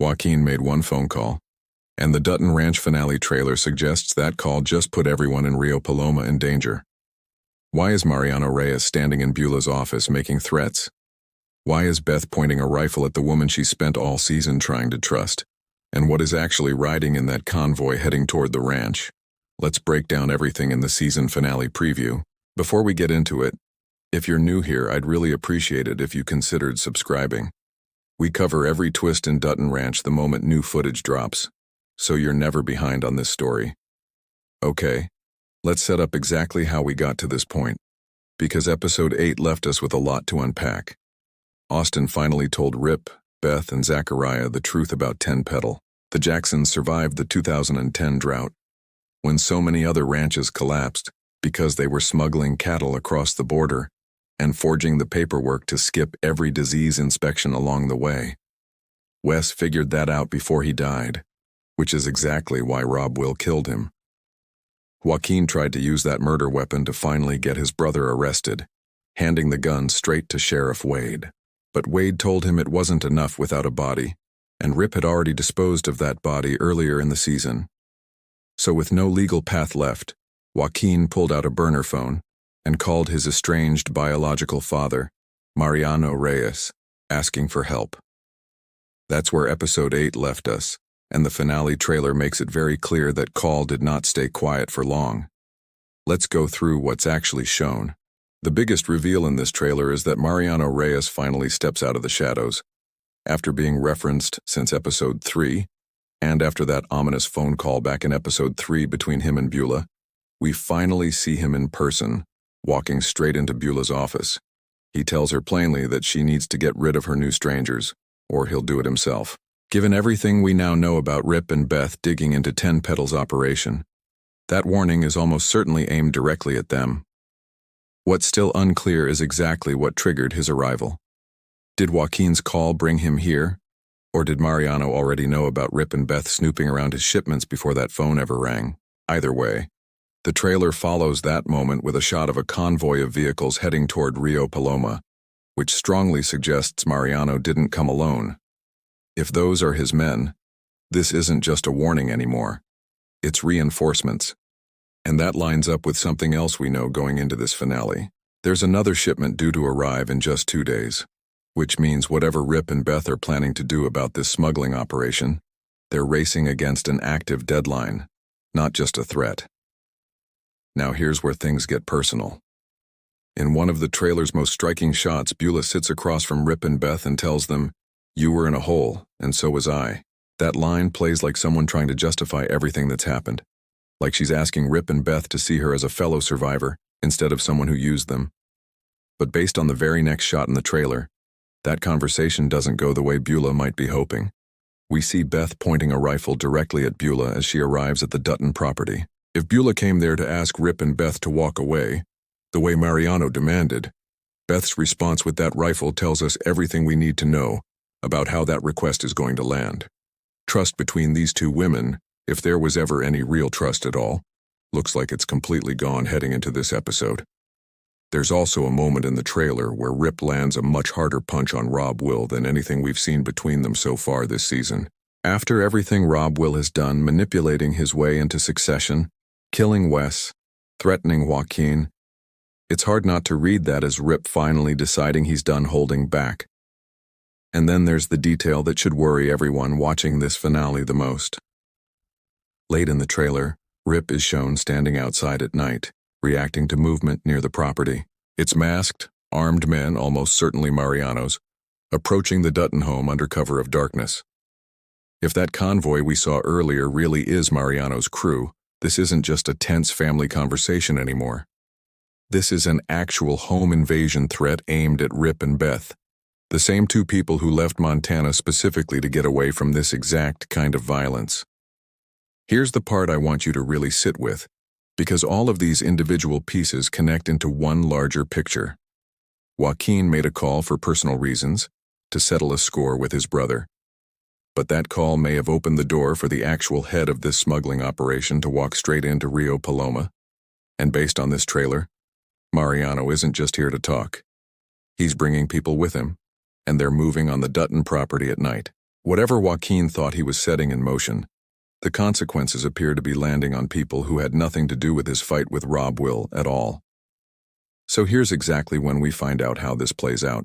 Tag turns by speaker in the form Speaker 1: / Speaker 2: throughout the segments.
Speaker 1: Joaquin made one phone call, and the Dutton Ranch Finale trailer suggests that call just put everyone in Rio Paloma in danger. Why is Mariano Reyes standing in Beulah's office making threats? Why is Beth pointing a rifle at the woman she spent all season trying to trust? And what is actually riding in that convoy heading toward the ranch? Let's break down everything in the season finale preview. Before we get into it, if you're new here, I'd really appreciate it if you considered subscribing. We cover every twist in Dutton Ranch the moment new footage drops, so you're never behind on this story. Okay, let's set up exactly how we got to this point, because episode 8 left us with a lot to unpack. Austin finally told Rip, Beth, and Zachariah the truth about 10 Petal. The Jacksons survived the 2010 drought, when so many other ranches collapsed because they were smuggling cattle across the border and forging the paperwork to skip every disease inspection along the way. Wes figured that out before he died, which is exactly why Rob Will killed him. Joaquin tried to use that murder weapon to finally get his brother arrested, handing the gun straight to Sheriff Wade. But Wade told him it wasn't enough without a body, and Rip had already disposed of that body earlier in the season. So with no legal path left, Joaquin pulled out a burner phone and called his estranged biological father, Mariano Reyes, asking for help. That's where episode 8 left us, and the finale trailer makes it very clear that Call did not stay quiet for long. Let's go through what's actually shown. The biggest reveal in this trailer is that Mariano Reyes finally steps out of the shadows. After being referenced since episode 3, and after that ominous phone call back in episode 3 between him and Beulah, we finally see him in person, walking straight into Beulah's office. He tells her plainly that she needs to get rid of her new strangers, or he'll do it himself. Given everything we now know about Rip and Beth digging into 10 Petal's operation, that warning is almost certainly aimed directly at them. What's still unclear is exactly what triggered his arrival. Did Joaquin's call bring him here? Or did Mariano already know about Rip and Beth snooping around his shipments before that phone ever rang? Either way, the trailer follows that moment with a shot of a convoy of vehicles heading toward Rio Paloma, which strongly suggests Mariano didn't come alone. If those are his men, this isn't just a warning anymore. It's reinforcements. And that lines up with something else we know going into this finale. There's another shipment due to arrive in just 2 days. Which means whatever Rip and Beth are planning to do about this smuggling operation, they're racing against an active deadline, not just a threat. Now here's where things get personal. In one of the trailer's most striking shots, Beulah sits across from Rip and Beth and tells them, "You were in a hole, and so was I." That line plays like someone trying to justify everything that's happened, like she's asking Rip and Beth to see her as a fellow survivor instead of someone who used them. But based on the very next shot in the trailer, that conversation doesn't go the way Beulah might be hoping. We see Beth pointing a rifle directly at Beulah as she arrives at the Dutton property. If Beulah came there to ask Rip and Beth to walk away, the way Mariano demanded, Beth's response with that rifle tells us everything we need to know about how that request is going to land. Trust between these two women, if there was ever any real trust at all, looks like it's completely gone heading into this episode. There's also a moment in the trailer where Rip lands a much harder punch on Rob Will than anything we've seen between them so far this season. After everything Rob Will has done, manipulating his way into succession, killing Wes, threatening Joaquin, it's hard not to read that as Rip finally deciding he's done holding back. And then there's the detail that should worry everyone watching this finale the most. Late in the trailer, Rip is shown standing outside at night, reacting to movement near the property. It's masked, armed men, almost certainly Mariano's, approaching the Dutton home under cover of darkness. If that convoy we saw earlier really is Mariano's crew, this isn't just a tense family conversation anymore. This is an actual home invasion threat aimed at Rip and Beth, the same two people who left Montana specifically to get away from this exact kind of violence. Here's the part I want you to really sit with, because all of these individual pieces connect into one larger picture. Joaquin made a call for personal reasons, to settle a score with his brother. But that call may have opened the door for the actual head of this smuggling operation to walk straight into Rio Paloma. And based on this trailer, Mariano isn't just here to talk. He's bringing people with him, and they're moving on the Dutton property at night. Whatever Joaquin thought he was setting in motion, the consequences appear to be landing on people who had nothing to do with his fight with Rob Will at all. So here's exactly when we find out how this plays out.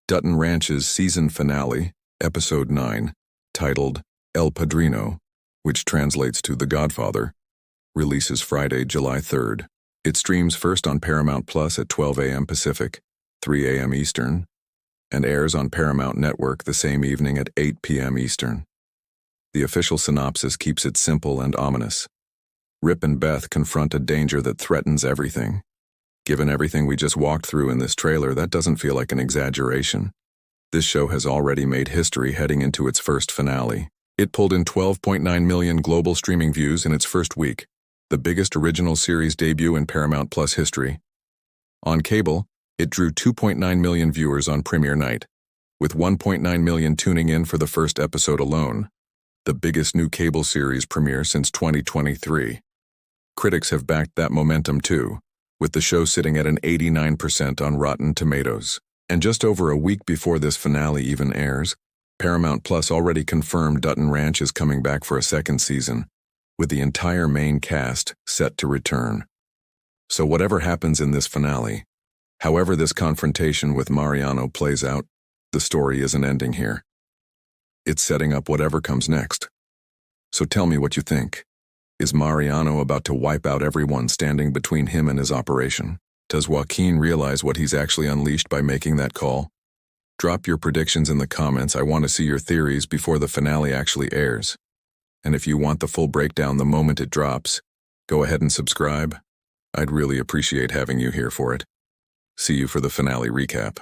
Speaker 1: Dutton Ranch's season finale, episode 9, titled El Padrino, which translates to The Godfather, releases Friday, July 3rd. It streams first on Paramount Plus at 12 a.m. Pacific, 3 a.m. Eastern, and airs on Paramount Network the same evening at 8 p.m. Eastern. The official synopsis keeps it simple and ominous. Rip and Beth confront a danger that threatens everything. Given everything we just walked through in this trailer, that doesn't feel like an exaggeration. This show has already made history heading into its first finale. It pulled in 12.9 million global streaming views in its first week, the biggest original series debut in Paramount Plus history. On cable, it drew 2.9 million viewers on premiere night, with 1.9 million tuning in for the first episode alone, the biggest new cable series premiere since 2023. Critics have backed that momentum too, with the show sitting at an 89% on Rotten Tomatoes. And just over a week before this finale even airs, Paramount Plus already confirmed Dutton Ranch is coming back for a second season, with the entire main cast set to return. So whatever happens in this finale, however this confrontation with Mariano plays out, the story isn't ending here. It's setting up whatever comes next. So tell me what you think. Is Mariano about to wipe out everyone standing between him and his operation? Does Joaquin realize what he's actually unleashed by making that call? Drop your predictions in the comments. I want to see your theories before the finale actually airs. And if you want the full breakdown the moment it drops, go ahead and subscribe. I'd really appreciate having you here for it. See you for the finale recap.